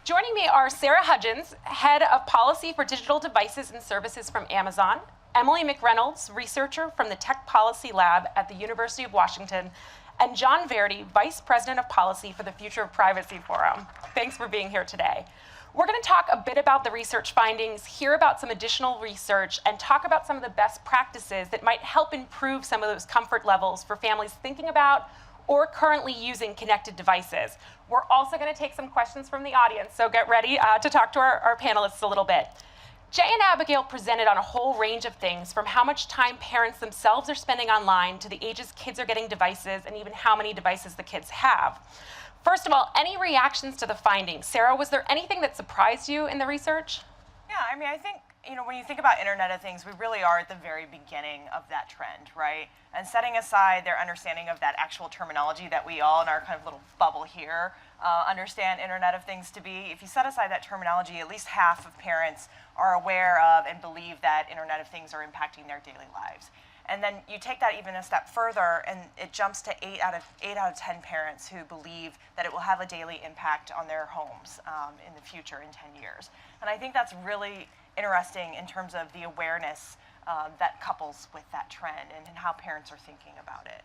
Joining me are Sarah Hudgens, Head of Policy for Digital Devices and Services from Amazon, Emily McReynolds, researcher from the Tech Policy Lab at the University of Washington, and John Verdi, Vice President of Policy for the Future of Privacy Forum. Thanks for being here today. We're going to talk a bit about the research findings, hear about some additional research, and talk about some of the best practices that might help improve some of those comfort levels for families thinking about or currently using connected devices. We're also going to take some questions from the audience, so get ready to talk to our panelists a little bit. Jay and Abigail presented on a whole range of things, from how much time parents themselves are spending online to the ages kids are getting devices and even how many devices the kids have. First of all, any reactions to the findings? Sarah, was there anything that surprised you in the research? Yeah, I mean, I think, when you think about Internet of Things, we really are at the very beginning of that trend, right? And setting aside their understanding of that actual terminology that we all in our kind of little bubble here understand Internet of Things to be, if you set aside that terminology, at least half of parents are aware of and believe that Internet of Things are impacting their daily lives. And then you take that even a step further, and it jumps to 8 out of 10 parents who believe that it will have a daily impact on their homes in the future, in 10 years. And I think that's really interesting in terms of the awareness that couples with that trend and how parents are thinking about it.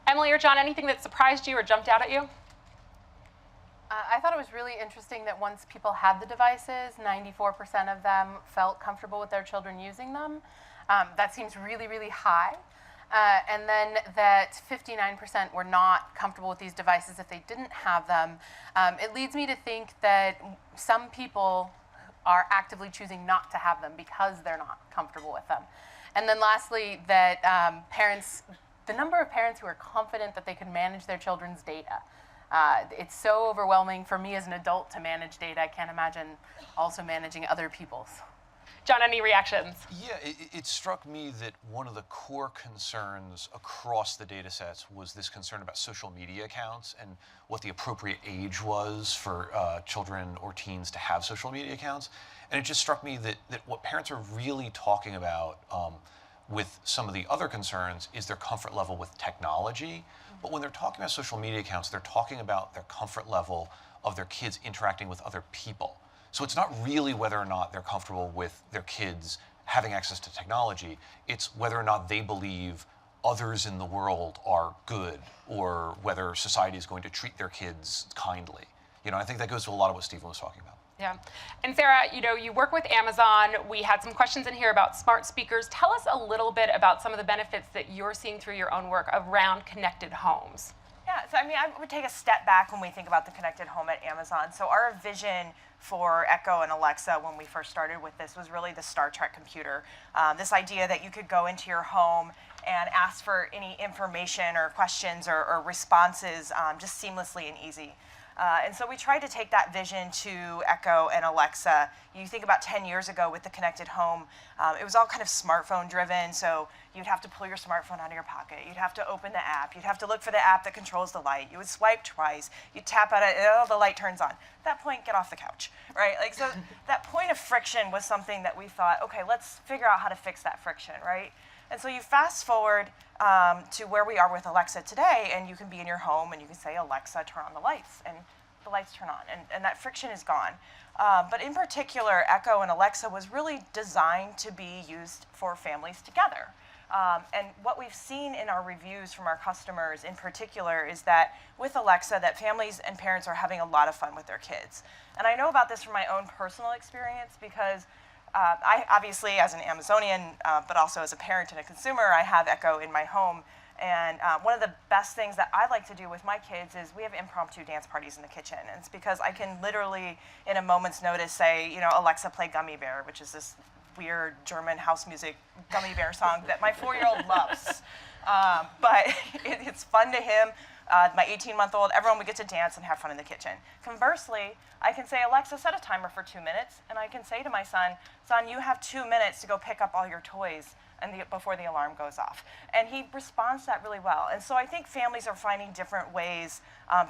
Emily or John, anything that surprised you or jumped out at you? I thought it was really interesting that once people had the devices, 94% of them felt comfortable with their children using them. That seems really, really high. And then that 59% were not comfortable with these devices if they didn't have them. It leads me to think that some people are actively choosing not to have them because they're not comfortable with them. And then lastly, that the number of parents who are confident that they can manage their children's data. It's so overwhelming for me as an adult to manage data. I can't imagine also managing other people's. John, any reactions? Yeah, it struck me that one of the core concerns across the data sets was this concern about social media accounts and what the appropriate age was for children or teens to have social media accounts. And it just struck me that what parents are really talking about with some of the other concerns is their comfort level with technology. But when they're talking about social media accounts, they're talking about their comfort level of their kids interacting with other people. So it's not really whether or not they're comfortable with their kids having access to technology. It's whether or not they believe others in the world are good or whether society is going to treat their kids kindly. I think that goes to a lot of what Stephen was talking about. Yeah. And Sarah, you work with Amazon. We had some questions in here about smart speakers. Tell us a little bit about some of the benefits that you're seeing through your own work around connected homes. Yeah, so I would take a step back when we think about the connected home at Amazon. So our vision for Echo and Alexa when we first started with this was really the Star Trek computer. This idea that you could go into your home and ask for any information or questions or responses just seamlessly and easy. And so we tried to take that vision to Echo and Alexa. You think about 10 years ago with the connected home, it was all kind of smartphone driven. So you'd have to pull your smartphone out of your pocket. You'd have to open the app. You'd have to look for the app that controls the light. You would swipe twice. You'd tap at it, the light turns on. At that point, get off the couch, right? So that point of friction was something that we thought, okay, let's figure out how to fix that friction, right? And so you fast forward to where we are with Alexa today, and you can be in your home and you can say, Alexa, turn on the lights, and the lights turn on, and that friction is gone. But in particular, Echo and Alexa was really designed to be used for families together. And what we've seen in our reviews from our customers in particular is that with Alexa, that families and parents are having a lot of fun with their kids. And I know about this from my own personal experience because I obviously, as an Amazonian, but also as a parent and a consumer, I have Echo in my home. And one of the best things that I like to do with my kids is we have impromptu dance parties in the kitchen. And it's because I can literally, in a moment's notice, say, Alexa, play Gummy Bear, which is this weird German house music Gummy Bear song that my 4-year-old loves. But it's fun to him. My 18-month-old, everyone would get to dance and have fun in the kitchen. Conversely, I can say, Alexa, set a timer for 2 minutes, and I can say to my son, you have 2 minutes to go pick up all your toys before the alarm goes off. And he responds to that really well. And so I think families are finding different ways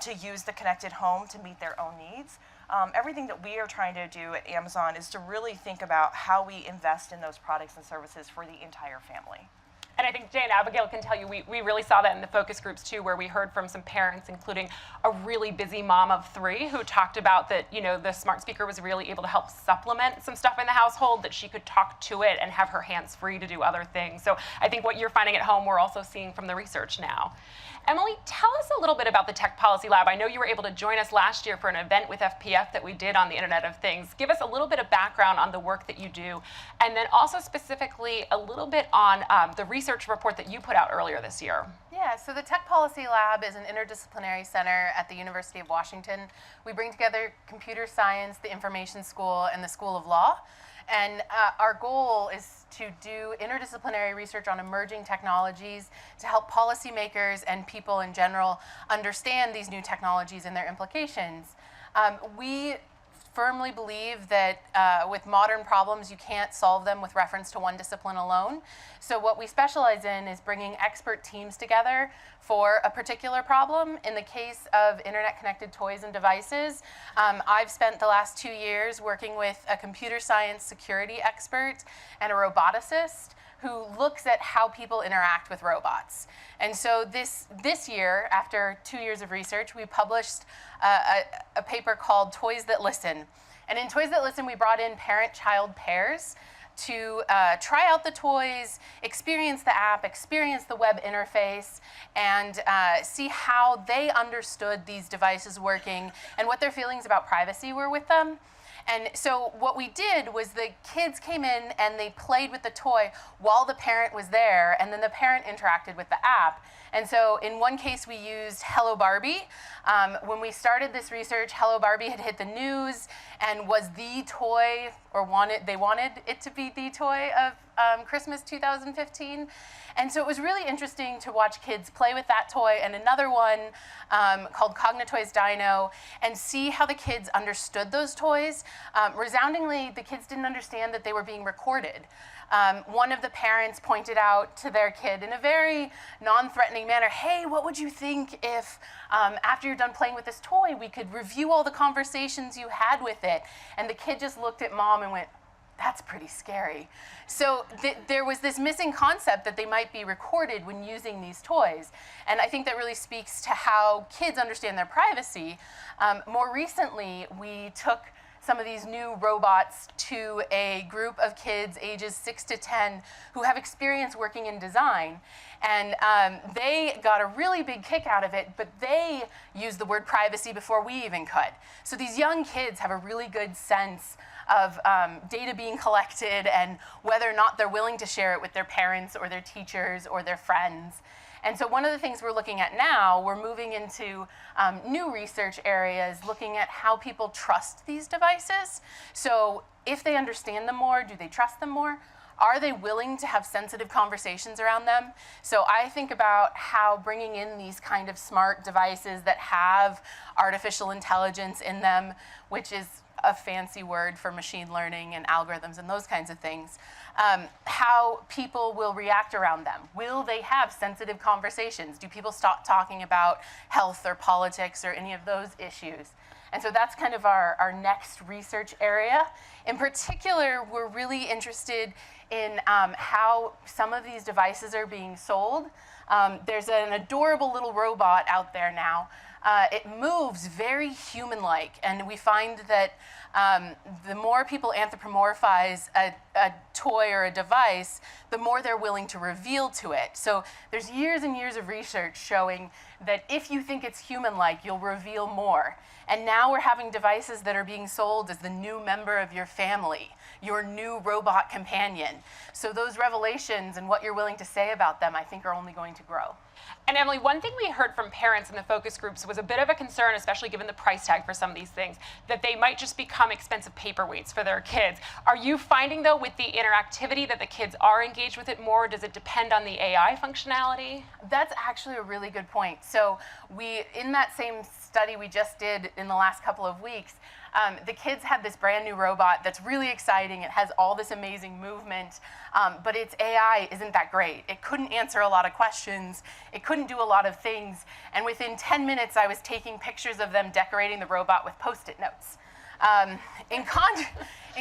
to use the connected home to meet their own needs. Everything that we are trying to do at Amazon is to really think about how we invest in those products and services for the entire family. And I think Jay and Abigail can tell you, we really saw that in the focus groups too, where we heard from some parents, including a really busy mom of 3 who talked about that, the smart speaker was really able to help supplement some stuff in the household, that she could talk to it and have her hands free to do other things. So I think what you're finding at home, we're also seeing from the research now. Emily, tell us a little bit about the Tech Policy Lab. I know you were able to join us last year for an event with FPF that we did on the Internet of Things. Give us a little bit of background on the work that you do, and then also specifically a little bit on the research report that you put out earlier this year. Yeah, so the Tech Policy Lab is an interdisciplinary center at the University of Washington. We bring together computer science, the information school, and the School of Law. And our goal is to do interdisciplinary research on emerging technologies to help policymakers and people in general understand these new technologies and their implications. We firmly believe that with modern problems, you can't solve them with reference to one discipline alone. So what we specialize in is bringing expert teams together for a particular problem. In the case of internet-connected toys and devices, I've spent the last 2 years working with a computer science security expert and a roboticist who looks at how people interact with robots. And so this year, after 2 years of research, we published a paper called Toys That Listen. And in Toys That Listen, we brought in parent-child pairs to try out the toys, experience the app, experience the web interface, and see how they understood these devices working and what their feelings about privacy were with them. And so what we did was the kids came in and they played with the toy while the parent was there, and then the parent interacted with the app. And so in one case, we used Hello Barbie. When we started this research, Hello Barbie had hit the news and was the toy, or they wanted it to be the toy of Christmas 2015. And so it was really interesting to watch kids play with that toy and another one called Cognitoys Dino, and see how the kids understood those toys. Resoundingly, the kids didn't understand that they were being recorded. One of the parents pointed out to their kid in a very non-threatening manner, hey, what would you think if after you're done playing with this toy, we could review all the conversations you had with it? And the kid just looked at mom and went, that's pretty scary. So there was this missing concept that they might be recorded when using these toys. And I think that really speaks to how kids understand their privacy. More recently, we took some of these new robots to a group of kids ages 6 to 10 who have experience working in design. And they got a really big kick out of it, but they used the word privacy before we even could. So these young kids have a really good sense of data being collected and whether or not they're willing to share it with their parents or their teachers or their friends. And so one of the things we're looking at now, we're moving into new research areas, looking at how people trust these devices. So if they understand them more, do they trust them more? Are they willing to have sensitive conversations around them? So I think about how bringing in these kind of smart devices that have artificial intelligence in them, which is a fancy word for machine learning and algorithms and those kinds of things, how people will react around them. Will they have sensitive conversations? Do people stop talking about health or politics or any of those issues? And so that's kind of our next research area. In particular, we're really interested in how some of these devices are being sold. There's an adorable little robot out there now. It moves very human-like, and we find that the more people anthropomorphize a toy or a device, the more they're willing to reveal to it. So there's years and years of research showing that if you think it's human-like, you'll reveal more. And now we're having devices that are being sold as the new member of your family, your new robot companion. So those revelations and what you're willing to say about them, I think, are only going to grow. And Emily, one thing we heard from parents in the focus groups was a bit of a concern, especially given the price tag for some of these things, that they might just become expensive paperweights for their kids. Are you finding, though, with the interactivity that the kids are engaged with it more? Does it depend on the AI functionality? That's actually a really good point. So in that same study we just did in the last couple of weeks, the kids had this brand new robot that's really exciting. It has all this amazing movement, but its AI isn't that great. It couldn't answer a lot of questions. It couldn't do a lot of things. And within 10 minutes, I was taking pictures of them decorating the robot with Post-it notes. In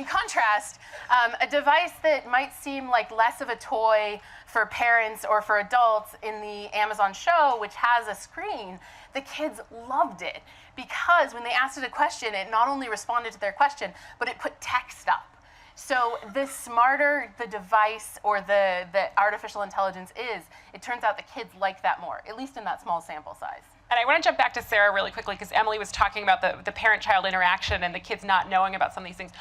contrast, a device that might seem like less of a toy for parents or for adults in the Amazon show, which has a screen, the kids loved it because when they asked it a question, it not only responded to their question, but it put text up. So the smarter the device or the artificial intelligence is, it turns out the kids like that more, at least in that small sample size. And I want to jump back to Sarah really quickly because Emily was talking about the parent-child interaction and the kids not knowing about some of these things.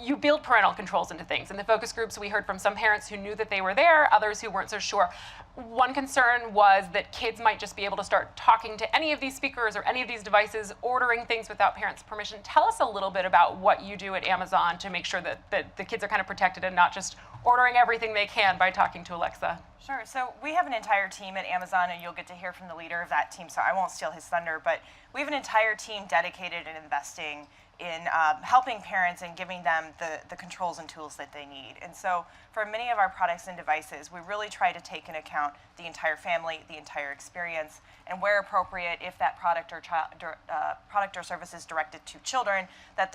You build parental controls into things. In the focus groups, we heard from some parents who knew that they were there, others who weren't so sure. One concern was that kids might just be able to start talking to any of these speakers or any of these devices, ordering things without parents' permission. Tell us a little bit about what you do at Amazon to make sure that the kids are kind of protected and not just ordering everything they can by talking to Alexa. Sure. So we have an entire team at Amazon, and you'll get to hear from the leader of that team, so I won't steal his thunder, but we have an entire team dedicated and investing in helping parents and giving them the controls and tools that they need. And so for many of our products and devices, we really try to take into account the entire family, the entire experience, and where appropriate, if that product or service is directed to children, that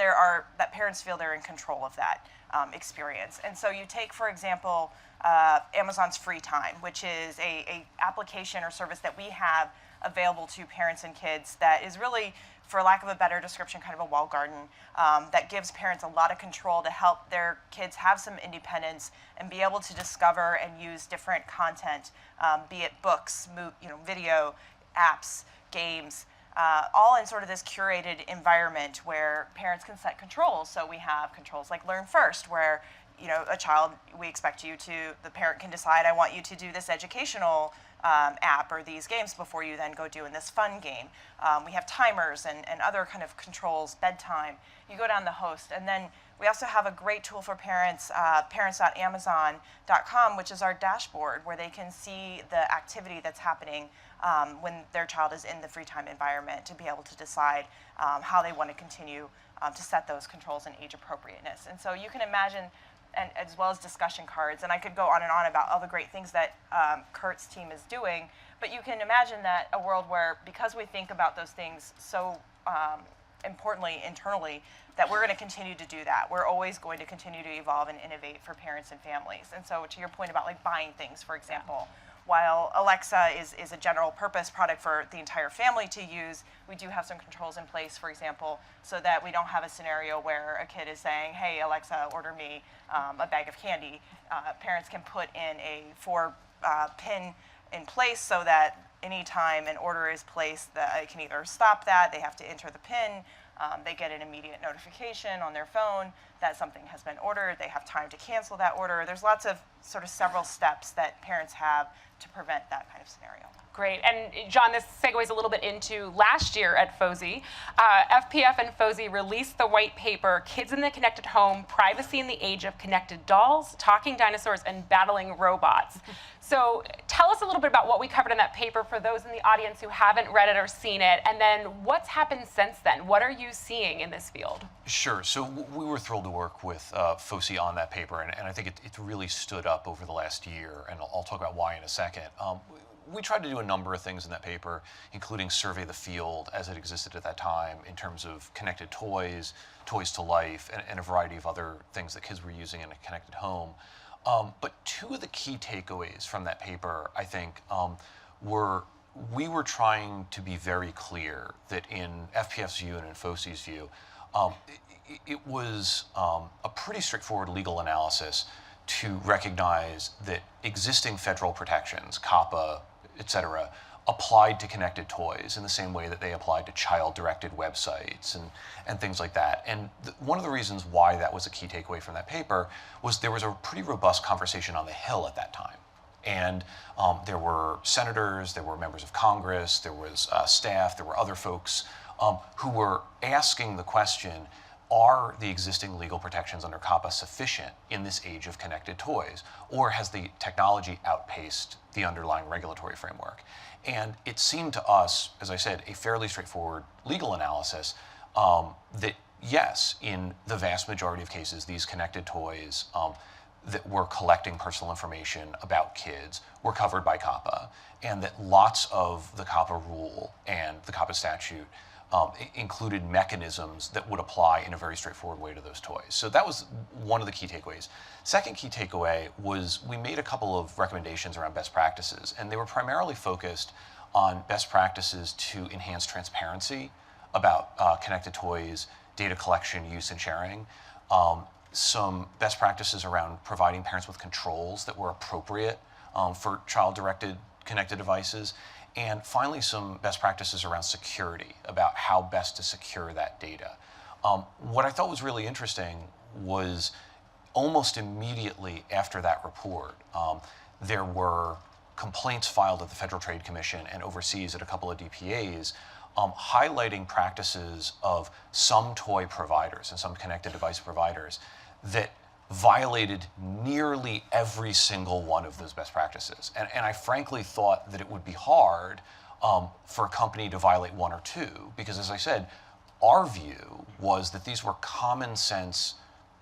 parents feel they're in control of that experience. And so you take, for example, Amazon's Free Time, which is a application or service that we have available to parents and kids that is really, for lack of a better description, kind of a walled garden that gives parents a lot of control to help their kids have some independence and be able to discover and use different content, be it books, video, apps, games, all in sort of this curated environment where parents can set controls. So we have controls like Learn First, where a child, the parent can decide, I want you to do this educational app or these games before you then go doing this fun game. We have timers and other kind of controls, bedtime. You go down the host. And then we also have a great tool for parents, parents.amazon.com, which is our dashboard where they can see the activity that's happening when their child is in the free time environment to be able to decide how they want to continue to set those controls and age appropriateness. And so you can imagine, and as well as discussion cards, and I could go on and on about all the great things that Kurt's team is doing, but you can imagine that a world where, because we think about those things so importantly internally, that we're going to continue to do that. We're always going to continue to evolve and innovate for parents and families. And so to your point about like buying things, for example, while Alexa is a general purpose product for the entire family to use, we do have some controls in place, for example, so that we don't have a scenario where a kid is saying, hey, Alexa, order me a bag of candy. Parents can put in a 4-pin in place so that anytime an order is placed, that it can either stop that, they have to enter the PIN, they get an immediate notification on their phone that something has been ordered, they have time to cancel that order. There's lots of sort of several steps that parents have to prevent that kind of scenario. Great. And John, this segues a little bit into last year at FOSI. FPF and FOSI released the white paper, Kids in the Connected Home, Privacy in the Age of Connected Dolls, Talking Dinosaurs, and Battling Robots. So tell us a little bit about what we covered in that paper for those in the audience who haven't read it or seen it, and then what's happened since then? What are you seeing in this field? Sure. So we were thrilled to work with FOSI on that paper, and I think it really stood up over the last year, and I'll talk about why in a second. We tried to do a number of things in that paper, including survey the field as it existed at that time in terms of connected toys, toys to life, and a variety of other things that kids were using in a connected home. But two of the key takeaways from that paper, I think, were we were trying to be very clear that in FPF's view and in FOSI's view, it was a pretty straightforward legal analysis to recognize that existing federal protections, COPPA, et cetera, applied to connected toys in the same way that they applied to child-directed websites and things like that. And one of the reasons why that was a key takeaway from that paper was there was a pretty robust conversation on the Hill at that time. And there were senators, there were members of Congress, there was staff, there were other folks who were asking the question, are the existing legal protections under COPPA sufficient in this age of connected toys? Or has the technology outpaced the underlying regulatory framework? And it seemed to us, as I said, a fairly straightforward legal analysis that yes, in the vast majority of cases, these connected toys that were collecting personal information about kids were covered by COPPA, and that lots of the COPPA rule and the COPPA statute included mechanisms that would apply in a very straightforward way to those toys. So that was one of the key takeaways. Second key takeaway was we made a couple of recommendations around best practices, and they were primarily focused on best practices to enhance transparency about connected toys, data collection, use, and sharing. Some best practices around providing parents with controls that were appropriate for child-directed connected devices. And finally, some best practices around security, about how best to secure that data. What I thought was really interesting was almost immediately after that report, there were complaints filed at the Federal Trade Commission and overseas at a couple of DPAs highlighting practices of some toy providers and some connected device providers that violated nearly every single one of those best practices. And I frankly thought that it would be hard for a company to violate one or two, because as I said, our view was that these were common sense,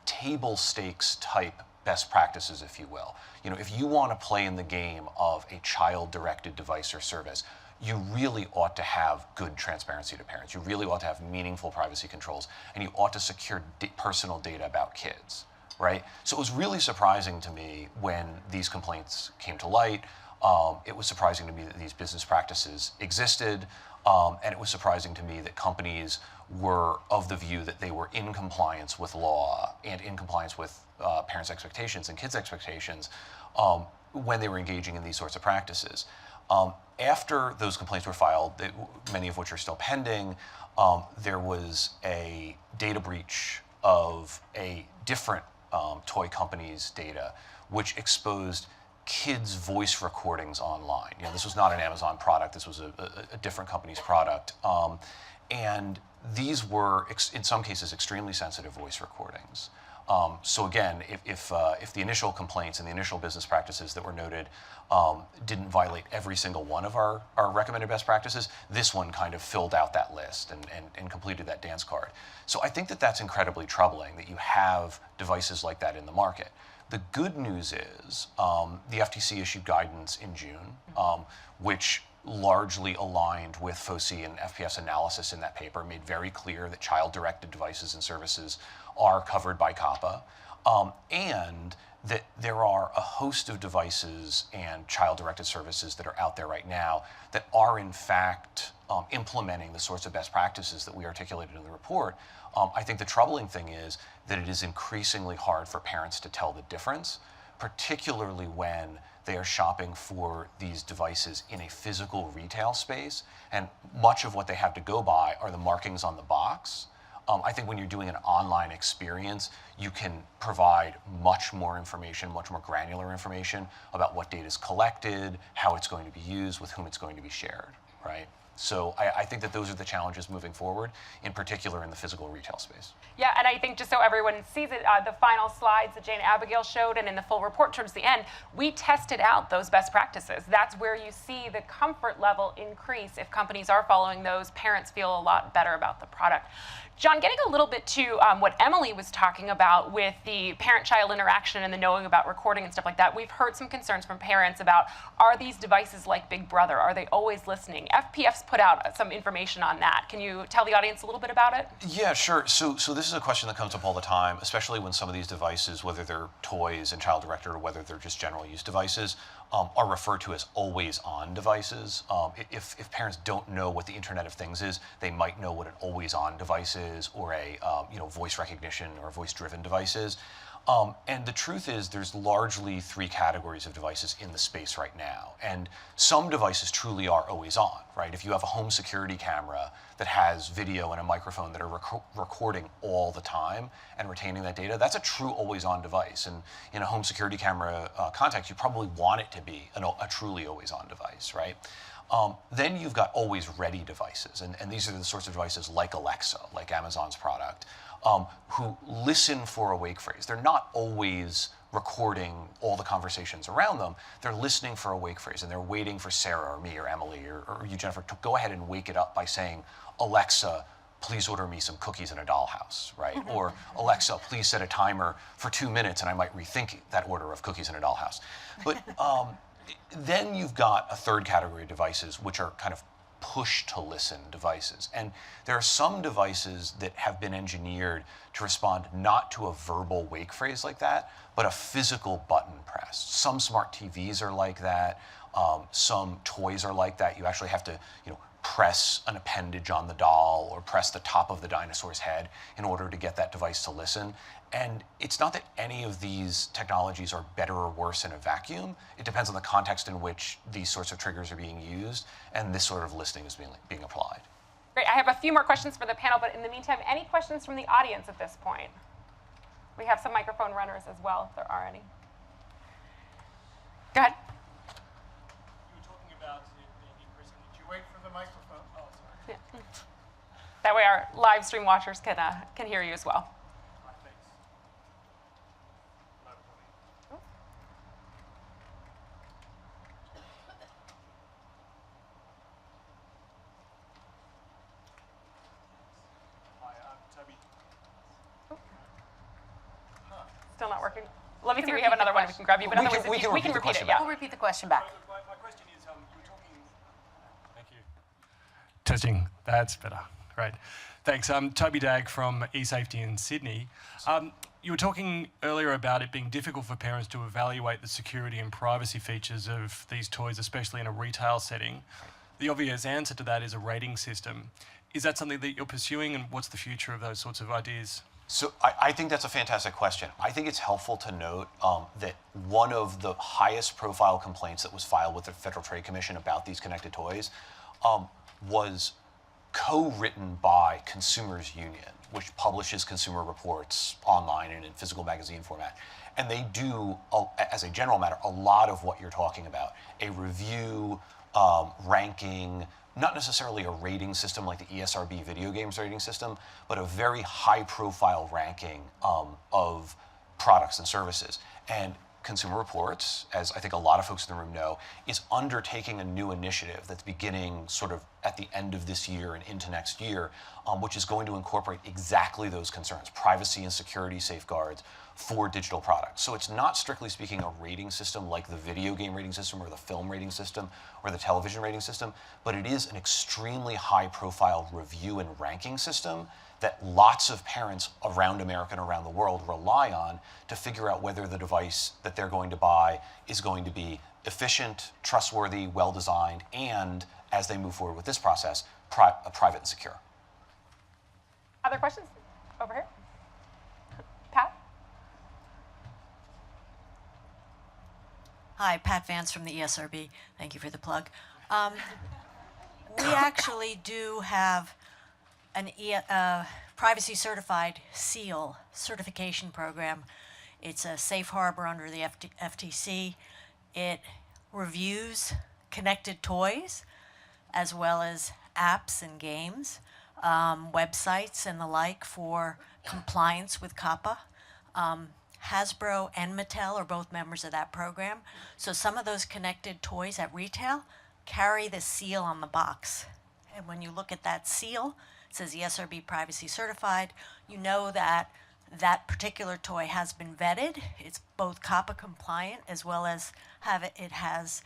table stakes type best practices, if you will. You know, if you want to play in the game of a child-directed device or service, you really ought to have good transparency to parents. You really ought to have meaningful privacy controls, and you ought to secure personal data about kids. Right? So it was really surprising to me when these complaints came to light. It was surprising to me that these business practices existed, and it was surprising to me that companies were of the view that they were in compliance with law and in compliance with parents' expectations and kids' expectations when they were engaging in these sorts of practices. After those complaints were filed, many of which are still pending, there was a data breach of a different toy company's data, which exposed kids' voice recordings online. You know, this was not an Amazon product. This was a different company's product. And these were, in some cases, extremely sensitive voice recordings. So again, if the initial complaints and the initial business practices that were noted didn't violate every single one of our recommended best practices, this one kind of filled out that list and completed that dance card. So I think that that's incredibly troubling, that you have devices like that in the market. The good news is the FTC issued guidance in June, which largely aligned with FOSI and FPS analysis in that paper, made very clear that child-directed devices and services are covered by COPPA, and that there are a host of devices and child-directed services that are out there right now that are in fact implementing the sorts of best practices that we articulated in the report. I think the troubling thing is that it is increasingly hard for parents to tell the difference, particularly when they are shopping for these devices in a physical retail space, and much of what they have to go by are the markings on the box. I think when you're doing an online experience, you can provide much more information, much more granular information about what data is collected, how it's going to be used, with whom it's going to be shared, right? So I think that those are the challenges moving forward, in particular in the physical retail space. Yeah, and I think just so everyone sees it, the final slides that Jane Abigail showed and in the full report towards the end, we tested out those best practices. That's where you see the comfort level increase. If companies are following those, parents feel a lot better about the product. John, getting a little bit to what Emily was talking about with the parent-child interaction and the knowing about recording and stuff like that, we've heard some concerns from parents about, are these devices like Big Brother? Are they always listening? FPF's put out some information on that. Can you tell the audience a little bit about it? Yeah, sure. So this is a question that comes up all the time, especially when some of these devices, whether they're toys and child-directed or whether they're just general use devices, are referred to as always-on devices. If parents don't know what the Internet of Things is, they might know what an always-on device is, or a voice recognition or voice-driven device is. And the truth is, there's largely three categories of devices in the space right now. And some devices truly are always on, right? If you have a home security camera that has video and a microphone that are recording all the time and retaining that data, that's a true always on device. And in a home security camera context, you probably want it to be a truly always on device, right? Then you've got always ready devices. And these are the sorts of devices like Alexa, like Amazon's product, who listen for a wake phrase. They're not always recording all the conversations around them. They're listening for a wake phrase, and they're waiting for Sarah or me or Emily or you, Jennifer, to go ahead and wake it up by saying, Alexa, please order me some cookies in a dollhouse, right? Or Alexa, please set a timer for 2 minutes, and I might rethink that order of cookies in a dollhouse. But then you've got a third category of devices, which are kind of push-to-listen devices. And there are some devices that have been engineered to respond not to a verbal wake phrase like that, but a physical button press. Some smart TVs are like that. Some toys are like that. You actually have to, press an appendage on the doll or press the top of the dinosaur's head in order to get that device to listen. And it's not that any of these technologies are better or worse in a vacuum. It depends on the context in which these sorts of triggers are being used and this sort of listening is being applied. Great. I have a few more questions for the panel, but in the meantime, any questions from the audience at this point? We have some microphone runners as well, if there are any. Go ahead. You were talking about it being increasing. Did you wait for the microphone? Oh, sorry. Yeah. That way our live stream watchers can hear you as well. Right, thanks. Hi, I'm Toby. Still not working. Let me see if we repeat have the another one we can grab you, but We otherwise can we can repeat the repeat question it. Yeah. We'll repeat the question back. My question is, you were talking. Thank you. Testing. That's better. Great. Thanks. Toby Dagg from eSafety in Sydney. You were talking earlier about it being difficult for parents to evaluate the security and privacy features of these toys, especially in a retail setting. The obvious answer to that is a rating system. Is that something that you're pursuing, and what's the future of those sorts of ideas? So I think that's a fantastic question. I think it's helpful to note that one of the highest profile complaints that was filed with the Federal Trade Commission about these connected toys was co-written by Consumers Union, which publishes consumer reports online and in physical magazine format. And they do, as a general matter, a lot of what you're talking about. A review, ranking, not necessarily a rating system like the ESRB video games rating system, but a very high profile ranking of products and services. And Consumer Reports, as I think a lot of folks in the room know, is undertaking a new initiative that's beginning sort of at the end of this year and into next year, which is going to incorporate exactly those concerns, privacy and security safeguards for digital products. So it's not strictly speaking a rating system like the video game rating system or the film rating system or the television rating system, but it is an extremely high profile review and ranking system that lots of parents around America and around the world rely on to figure out whether the device that they're going to buy is going to be efficient, trustworthy, well-designed, and, as they move forward with this process, private and secure. Other questions? Over here. Pat? Hi, Pat Vance from the ESRB. Thank you for the plug. We actually do have an privacy certified seal certification program. It's a safe harbor under the FTC. It reviews connected toys as well as apps and games, websites and the like for compliance with COPPA. Hasbro and Mattel are both members of that program. So some of those connected toys at retail carry the seal on the box. And when you look at that seal, it says ESRB privacy certified. You know that that particular toy has been vetted. It's both COPPA compliant as well as it has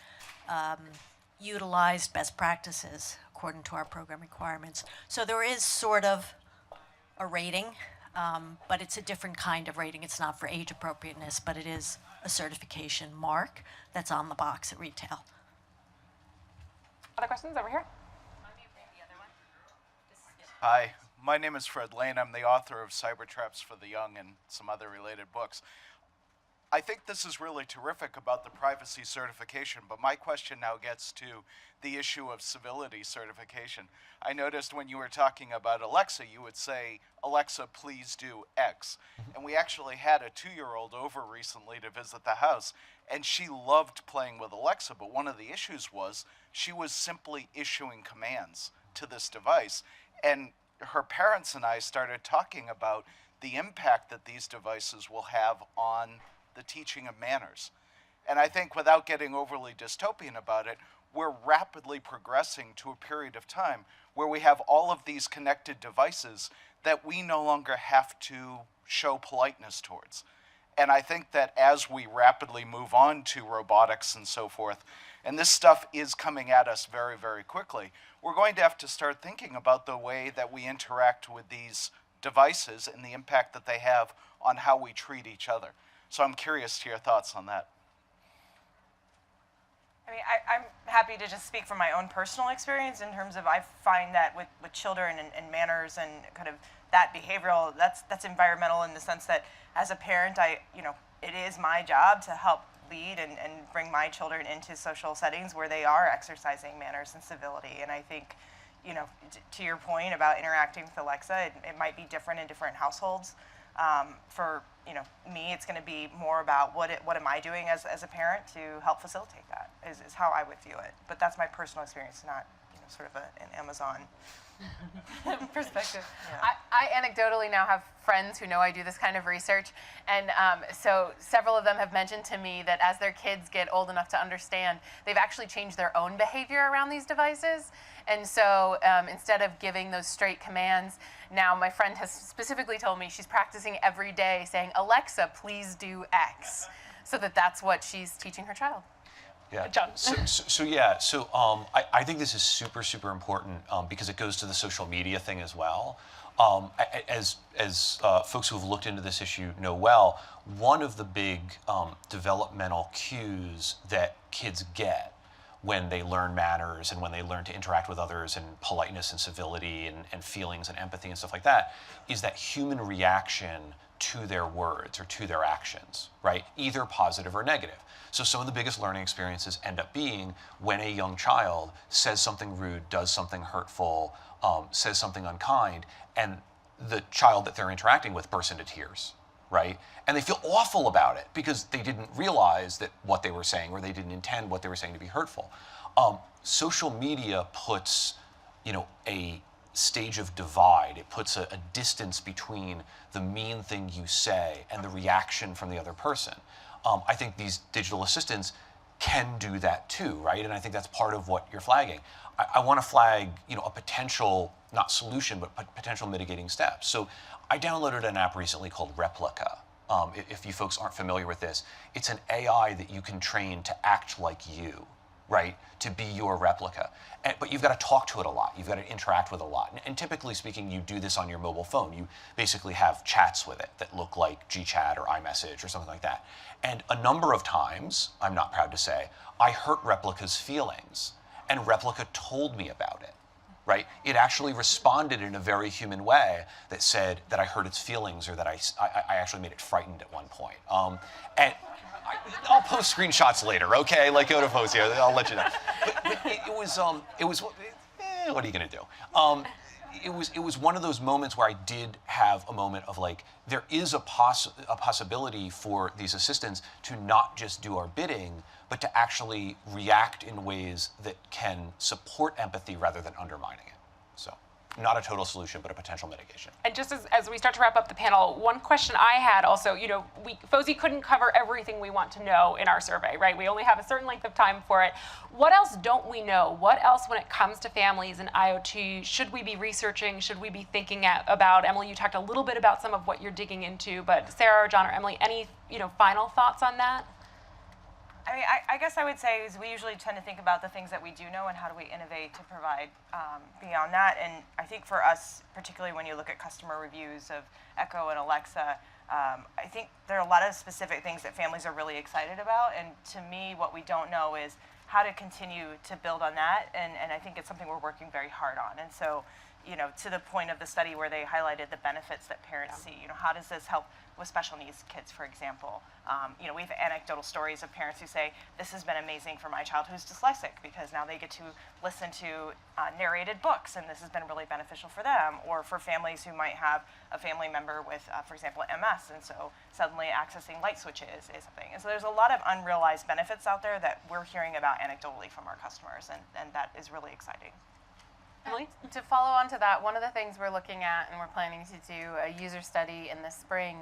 utilized best practices according to our program requirements. So there is sort of a rating, but it's a different kind of rating. It's not for age appropriateness, but it is a certification mark that's on the box at retail. Other questions over here? Hi, my name is Fred Lane. I'm the author of Cyber Traps for the Young and some other related books. I think this is really terrific about the privacy certification, but my question now gets to the issue of civility certification. I noticed when you were talking about Alexa, you would say, Alexa, please do X. And we actually had a 2-year-old over recently to visit the house, and she loved playing with Alexa, but one of the issues was she was simply issuing commands to this device. And her parents and I started talking about the impact that these devices will have on the teaching of manners. And I think without getting overly dystopian about it, we're rapidly progressing to a period of time where we have all of these connected devices that we no longer have to show politeness towards. And I think that as we rapidly move on to robotics and so forth, and this stuff is coming at us very, very quickly, we're going to have to start thinking about the way that we interact with these devices and the impact that they have on how we treat each other. So I'm curious to your thoughts on that. I mean, I'm happy to just speak from my own personal experience in terms of I find that with children and manners and kind of that behavioral, that's environmental in the sense that as a parent, it is my job to help lead and bring my children into social settings where they are exercising manners and civility. And I think, to your point about interacting with Alexa, it might be different in different households. For me, it's going to be more about what am I doing as a parent to help facilitate that is how I would view it. But that's my personal experience, not sort of an Amazon perspective. Yeah. I anecdotally now have friends who know I do this kind of research, and so several of them have mentioned to me that as their kids get old enough to understand, they've actually changed their own behavior around these devices. And so instead of giving those straight commands, now my friend has specifically told me she's practicing every day saying, "Alexa, please do X," so that's what she's teaching her child. Yeah, John. I think this is super, super important because it goes to the social media thing as well. As folks who have looked into this issue know well, one of the big developmental cues that kids get when they learn manners and when they learn to interact with others and politeness and civility and feelings and empathy and stuff like that is that human reaction to their words or to their actions, right? Either positive or negative. So some of the biggest learning experiences end up being when a young child says something rude, does something hurtful, says something unkind, and the child that they're interacting with bursts into tears, right? And they feel awful about it because they didn't realize that what they were saying or they didn't intend what they were saying to be hurtful. Social media puts, a stage of divide. It puts a distance between the mean thing you say and the reaction from the other person. I think these digital assistants can do that too, right? And I think that's part of what you're flagging. I want to flag, a potential, not solution, but potential mitigating steps. So I downloaded an app recently called Replica. If you folks aren't familiar with this, it's an AI that you can train to act like you, right? To be your replica. But you've got to talk to it a lot. You've got to interact with it a lot. And typically speaking, you do this on your mobile phone. You basically have chats with it that look like GChat or iMessage or something like that. And a number of times, I'm not proud to say, I hurt Replica's feelings. And Replica told me about it, right? It actually responded in a very human way that said that I hurt its feelings or that I actually made it frightened at one point. And I'll post screenshots later, okay? Like, go to FOSI, I'll let you know. But it was, what are you gonna do? It was one of those moments where I did have a moment of like, there is a possibility for these assistants to not just do our bidding, but to actually react in ways that can support empathy rather than undermining it. So, not a total solution, but a potential mitigation. And just as we start to wrap up the panel, one question I had also, FOSI couldn't cover everything we want to know in our survey, right? We only have a certain length of time for it. What else don't we know? What else, when it comes to families and IoT, should we be researching? Should we be thinking about? Emily, you talked a little bit about some of what you're digging into, but Sarah or John or Emily, any final thoughts on that? I mean, I guess I would say is we usually tend to think about the things that we do know and how do we innovate to provide beyond that. And I think for us, particularly when you look at customer reviews of Echo and Alexa, I think there are a lot of specific things that families are really excited about. And to me, what we don't know is how to continue to build on that. And I think it's something we're working very hard on. And so, to the point of the study where they highlighted the benefits that parents see, how does this help with special needs kids, for example? We have anecdotal stories of parents who say, this has been amazing for my child who's dyslexic because now they get to listen to narrated books and this has been really beneficial for them. Or for families who might have a family member with, for example, MS, and so suddenly accessing light switches is something. And so there's a lot of unrealized benefits out there that we're hearing about anecdotally from our customers, and that is really exciting. Emily? To follow on to that, one of the things we're looking at and we're planning to do a user study in the spring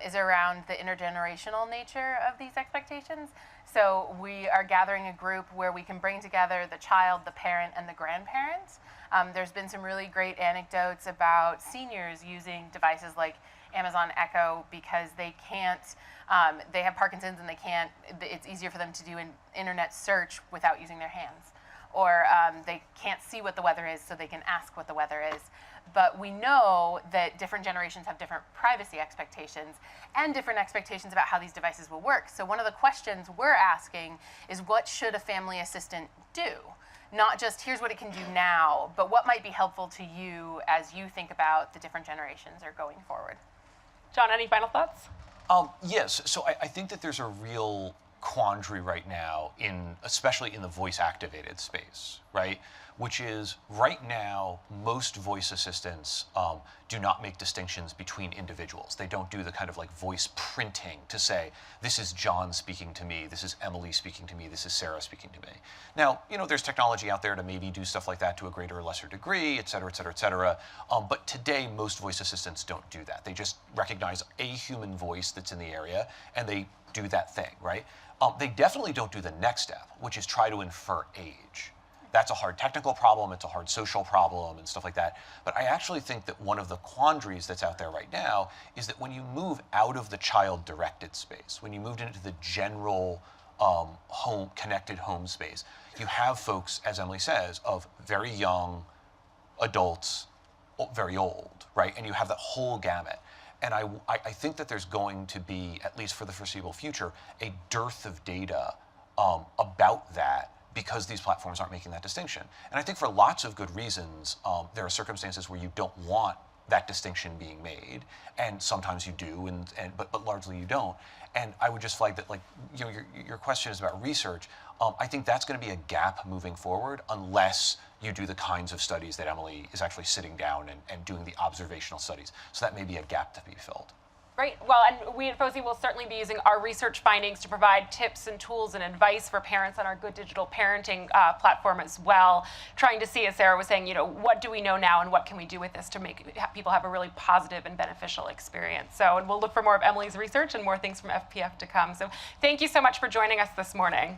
is around the intergenerational nature of these expectations. So we are gathering a group where we can bring together the child, the parent, and the grandparents. There's been some really great anecdotes about seniors using devices like Amazon Echo because they can't, they have Parkinson's and they can't, it's easier for them to do an internet search without using their hands. Or they can't see what the weather is, so they can ask what the weather is. But we know that different generations have different privacy expectations and different expectations about how these devices will work. So one of the questions we're asking is, what should a family assistant do? Not just here's what it can do now, but what might be helpful to you as you think about the different generations are going forward. John, any final thoughts? Yes, so I think that there's a real quandary right now, especially in the voice-activated space, right? Which is, right now, most voice assistants do not make distinctions between individuals. They don't do the kind of like voice printing to say, this is John speaking to me, this is Emily speaking to me, this is Sarah speaking to me. Now, there's technology out there to maybe do stuff like that to a greater or lesser degree, et cetera, et cetera, et cetera. But today, most voice assistants don't do that. They just recognize a human voice that's in the area, and they do that thing, right? They definitely don't do the next step, which is try to infer age. That's a hard technical problem, it's a hard social problem and stuff like that. But I actually think that one of the quandaries that's out there right now is that when you move out of the child-directed space, when you moved into the general connected home space, you have folks, as Emily says, of very young adults, very old, right? And you have that whole gamut. And I think that there's going to be, at least for the foreseeable future, a dearth of data about that, because these platforms aren't making that distinction. And I think for lots of good reasons, there are circumstances where you don't want that distinction being made, and sometimes you do, but largely you don't. And I would just flag that, like, your question is about research. I think that's going to be a gap moving forward unless you do the kinds of studies that Emily is actually sitting down and doing the observational studies. So that may be a gap to be filled. Great. Well, and we at FOSI will certainly be using our research findings to provide tips and tools and advice for parents on our Good Digital Parenting platform as well, trying to see, as Sarah was saying, what do we know now and what can we do with this to make people have a really positive and beneficial experience. So, and we'll look for more of Emily's research and more things from FPF to come. So thank you so much for joining us this morning.